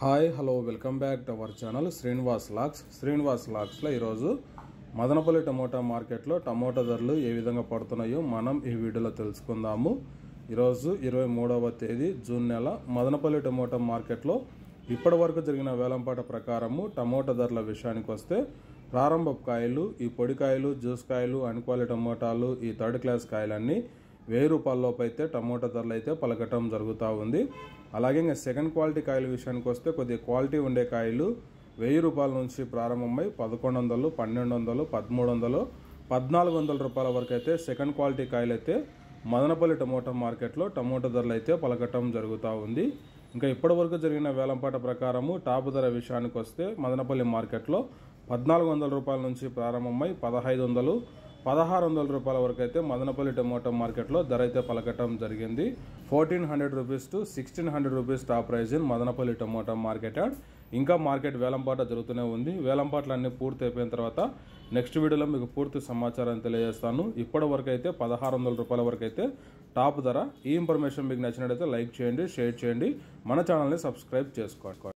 Hi hello welcome back to our channel Srinivas లాక్స్లో ఈరోజు Madanapalle tomato మార్కెట్లో టమోటా ధరలు ఏ విధంగా పడుతున్నాయో మనం ఈ వీడియోలో తెలుసుకుందాము. ఈరోజు 23వ తేదీ జూన్ నెల మదనపల్లి టమోటా మార్కెట్లో ఇప్పటి వరకు జరిగిన వేలంపాట ప్రకారము టమోటా ధరల విషయానికి వస్తే ప్రారంభ కాయలు, ఈ పొడికాయలు, జ్యూస్ కాయలు, అన్క్వాలిటీ టమోటాలు, ఈ థర్డ్ క్లాస్ కాయలన్నీ 1000 రూపాయలలోపు అయితే టమోటా ధరలు అయితే పలకటం జరుగుతూ ఉంది. అలాగే ఇంకా సెకండ్ క్వాలిటీ కాయల విషయానికి వస్తే కొద్దిగా క్వాలిటీ ఉండే కాయలు 1000 రూపాయల నుంచి ప్రారంభమై 1100, 1200, 1300, 1400 రూపాయల వరకు అయితే సెకండ్ క్వాలిటీ కాయలు అయితే మదనపల్లి టమోటా మార్కెట్లో టమోటా ధరలు అయితే పలకటం జరుగుతూ ఉంది. ఇంకా ఇప్పటి వరకు జరిగిన వేలంపాట ప్రకారము టాప్ ధర విషయానికి వస్తే మదనపల్లి మార్కెట్లో 1400 రూపాయల నుంచి ప్రారంభమై 1500, 1600 రూపాయల వరకు అయితే మదనపల్లి టమోటా మార్కెట్లో ధర అయితే పలకటం జరిగింది. 1400 rupees to 1600 rupees top prize in Madanapalle tomato market yard. ఇంకా మార్కెట్ వేలంపాట జరుగుతూనే ఉంది. వేలంపాట్లు అన్ని పూర్తి అయిపోయిన తర్వాత నెక్స్ట్ వీడియోలో మీకు పూర్తి సమాచారం తెలియజేస్తాను. ఇప్పటి వరకు అయితే 1600 రూపాయల వరకు అయితే టాప్ ధర. ఈ ఇన్ఫర్మేషన్ మీకు నచ్చినట్లయితే లైక్ చేయండి, షేర్ చేయండి, మన ఛానల్ని సబ్స్క్రైబ్ చేసుకోండి.